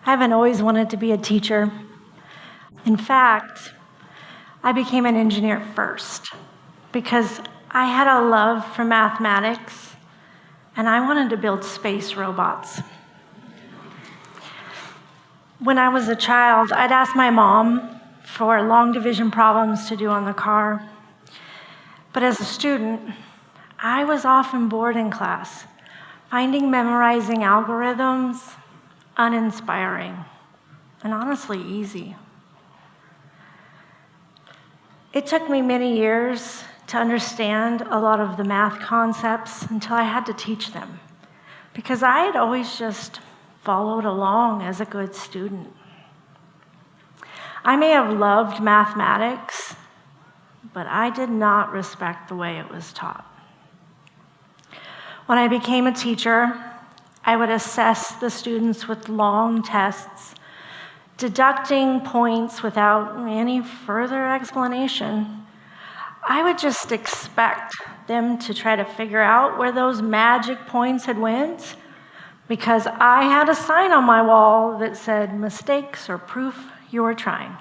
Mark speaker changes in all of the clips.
Speaker 1: I haven't always wanted to be a teacher. In fact, I became an engineer first because I had a love for mathematics and I wanted to build space robots. When I was a child, I'd ask my mom for long division problems to do on the car. But as a student, I was often bored in class, finding memorizing algorithms uninspiring and honestly easy. It took me many years to understand a lot of the math concepts until I had to teach them, because I had always just followed along as a good student. I may have loved mathematics, but I did not respect the way it was taught. When I became a teacher, I would assess the students with long tests, deducting points without any further explanation. I would just expect them to try to figure out where those magic points had went, because I had a sign on my wall that said, "Mistakes are proof you are trying."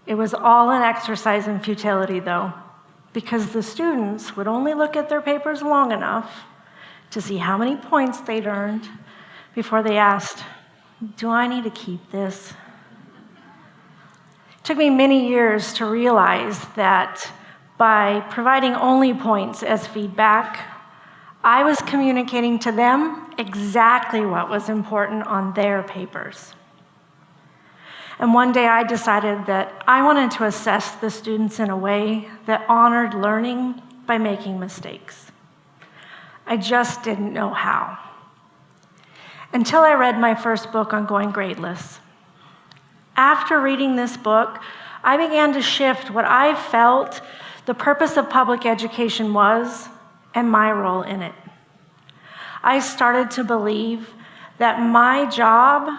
Speaker 1: It was all an exercise in futility, though, because the students would only look at their papers long enough to see how many points they'd earned before they asked, "Do I need to keep this?" It took me many years to realize that by providing only points as feedback, I was communicating to them exactly what was important on their papers. And one day I decided that I wanted to assess the students in a way that honored learning by making mistakes. I just didn't know how. Until I read my first book on going gradeless. After reading this book, I began to shift what I felt the purpose of public education was and my role in it. I started to believe that my job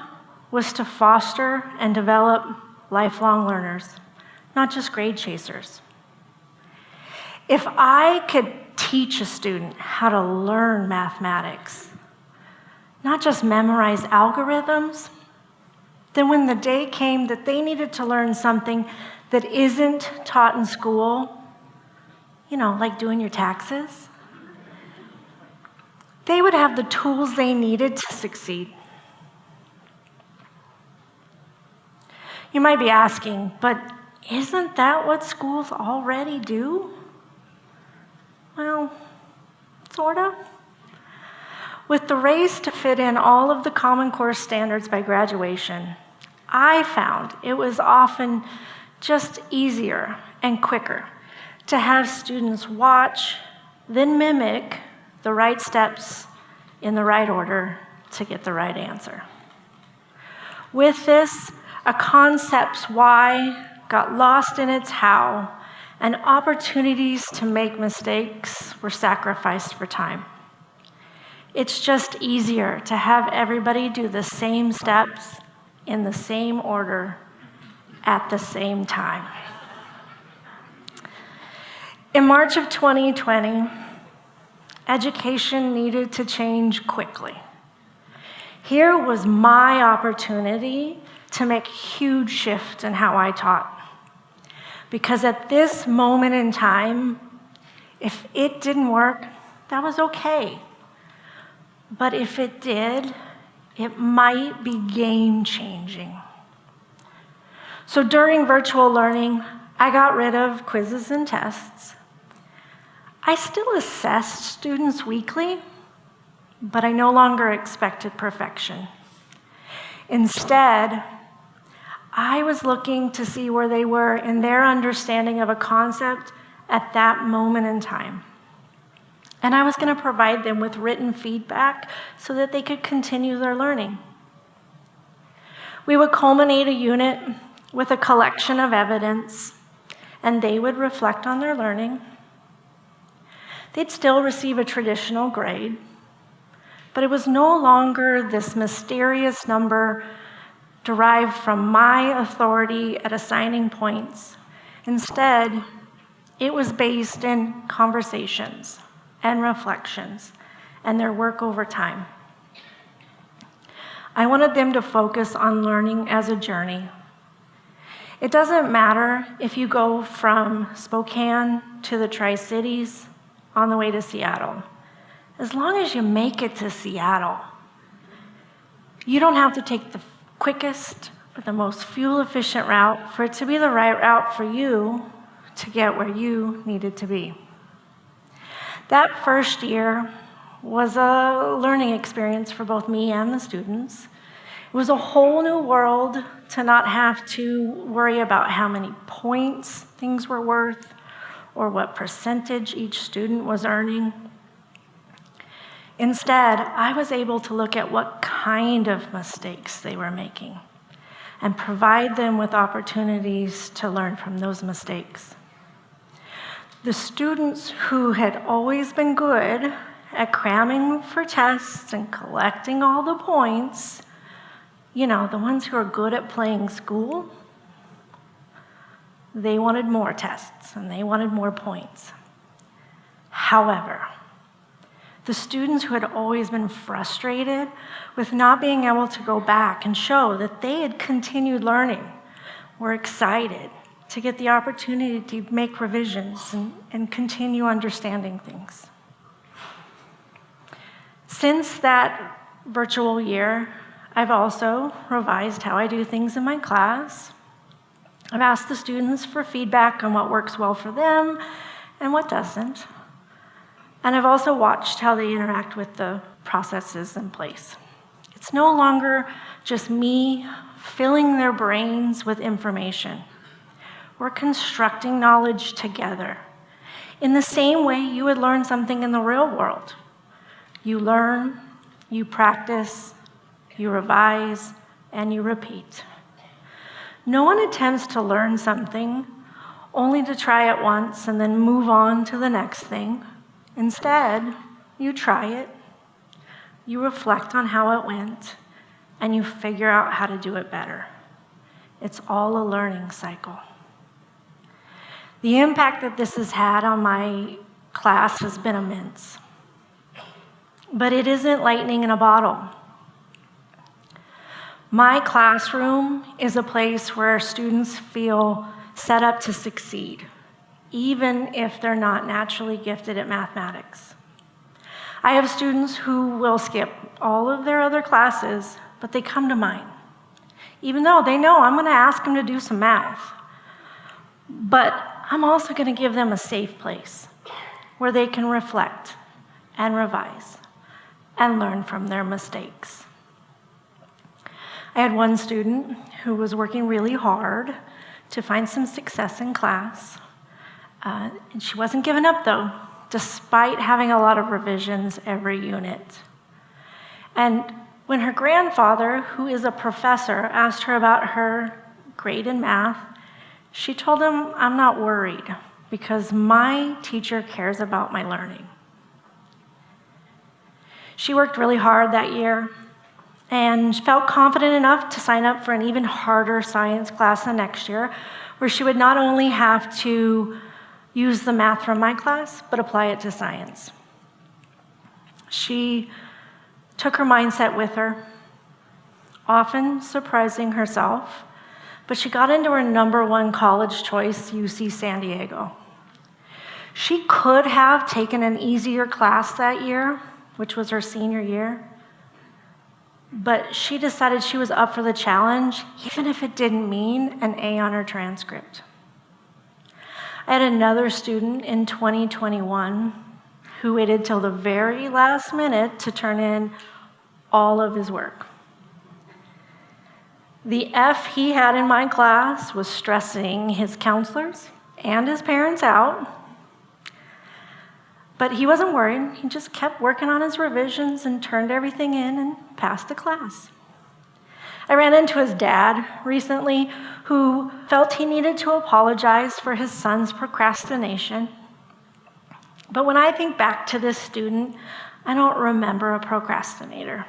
Speaker 1: was to foster and develop lifelong learners, not just grade chasers. If I could teach a student how to learn mathematics, not just memorize algorithms, then when the day came that they needed to learn something that isn't taught in school, like doing your taxes, they would have the tools they needed to succeed. You might be asking, but isn't that what schools already do? Well, sorta. With the race to fit in all of the Common Core standards by graduation, I found it was often just easier and quicker to have students watch, then mimic the right steps in the right order to get the right answer. With this, a concept's why got lost in its how, and opportunities to make mistakes were sacrificed for time. It's just easier to have everybody do the same steps in the same order at the same time. In March of 2020, education needed to change quickly. Here was my opportunity to make a huge shift in how I taught. Because at this moment in time, if it didn't work, that was okay. But if it did, it might be game-changing. So during virtual learning, I got rid of quizzes and tests. I still assessed students weekly, but I no longer expected perfection. Instead, I was looking to see where they were in their understanding of a concept at that moment in time. And I was going to provide them with written feedback so that they could continue their learning. We would culminate a unit with a collection of evidence, and they would reflect on their learning. They'd still receive a traditional grade, but it was no longer this mysterious number derived from my authority at assigning points. Instead, it was based in conversations and reflections and their work over time. I wanted them to focus on learning as a journey. It doesn't matter if you go from Spokane to the Tri-Cities on the way to Seattle. As long as you make it to Seattle, you don't have to take the quickest or the most fuel-efficient route for it to be the right route for you to get where you needed to be. That first year was a learning experience for both me and the students. It was a whole new world to not have to worry about how many points things were worth or what percentage each student was earning. Instead, I was able to look at what kind of mistakes they were making and provide them with opportunities to learn from those mistakes. The students who had always been good at cramming for tests and collecting all the points, the ones who are good at playing school, they wanted more tests and they wanted more points. However, the students who had always been frustrated with not being able to go back and show that they had continued learning were excited to get the opportunity to make revisions and continue understanding things. Since that virtual year, I've also revised how I do things in my class. I've asked the students for feedback on what works well for them and what doesn't. And I've also watched how they interact with the processes in place. It's no longer just me filling their brains with information. We're constructing knowledge together in the same way you would learn something in the real world. You learn, you practice, you revise, and you repeat. No one attempts to learn something only to try it once and then move on to the next thing. Instead, you try it, you reflect on how it went, and you figure out how to do it better. It's all a learning cycle. The impact that this has had on my class has been immense. But it isn't lightning in a bottle. My classroom is a place where students feel set up to succeed, even if they're not naturally gifted at mathematics. I have students who will skip all of their other classes, but they come to mine, even though they know I'm going to ask them to do some math. But I'm also going to give them a safe place where they can reflect and revise and learn from their mistakes. I had one student who was working really hard to find some success in class. And she wasn't giving up, though, despite having a lot of revisions every unit. And when her grandfather, who is a professor, asked her about her grade in math, she told him, "I'm not worried because my teacher cares about my learning." She worked really hard that year and felt confident enough to sign up for an even harder science class the next year, where she would not only have to use the math from my class, but apply it to science. She took her mindset with her, often surprising herself, but she got into her #1 college choice, UC San Diego. She could have taken an easier class that year, which was her senior year, but she decided she was up for the challenge, even if it didn't mean an A on her transcript. I had another student in 2021 who waited till the very last minute to turn in all of his work. The F he had in my class was stressing his counselors and his parents out, but he wasn't worried. He just kept working on his revisions and turned everything in and passed the class. I ran into his dad recently, who felt he needed to apologize for his son's procrastination. But when I think back to this student, I don't remember a procrastinator.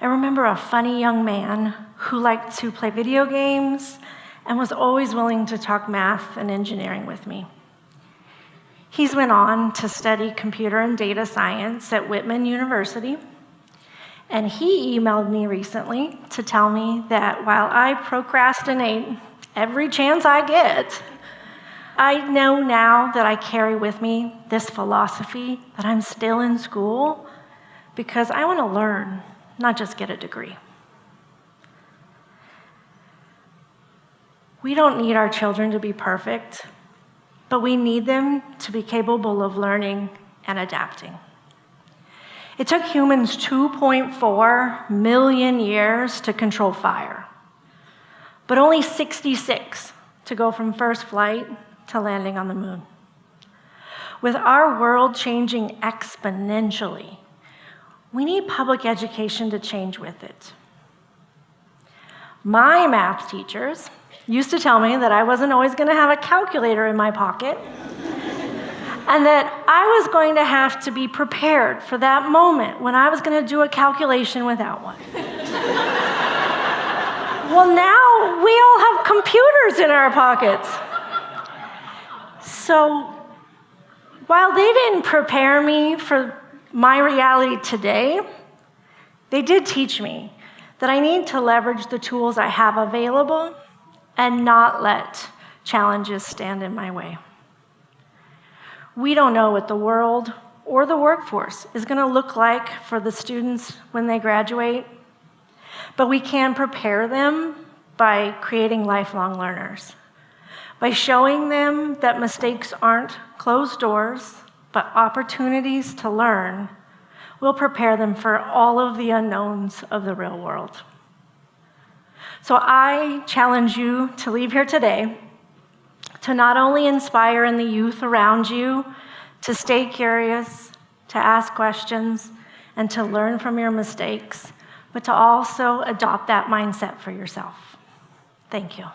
Speaker 1: I remember a funny young man who liked to play video games and was always willing to talk math and engineering with me. He's went on to study computer and data science at Whitman University, And he emailed me recently to tell me that while I procrastinate every chance I get, I know now that I carry with me this philosophy that I'm still in school because I want to learn, not just get a degree. We don't need our children to be perfect, but we need them to be capable of learning and adapting. It took humans 2.4 million years to control fire, but only 66 to go from first flight to landing on the moon. With our world changing exponentially, we need public education to change with it. My math teachers used to tell me that I wasn't always going to have a calculator in my pocket, and that I was going to have to be prepared for that moment when I was going to do a calculation without one. Well, now we all have computers in our pockets. So while they didn't prepare me for my reality today, they did teach me that I need to leverage the tools I have available and not let challenges stand in my way. We don't know what the world or the workforce is going to look like for the students when they graduate, but we can prepare them by creating lifelong learners, by showing them that mistakes aren't closed doors, but opportunities to learn. We'll prepare them for all of the unknowns of the real world. So I challenge you to leave here today to not only inspire in the youth around you to stay curious, to ask questions, and to learn from your mistakes, but to also adopt that mindset for yourself. Thank you.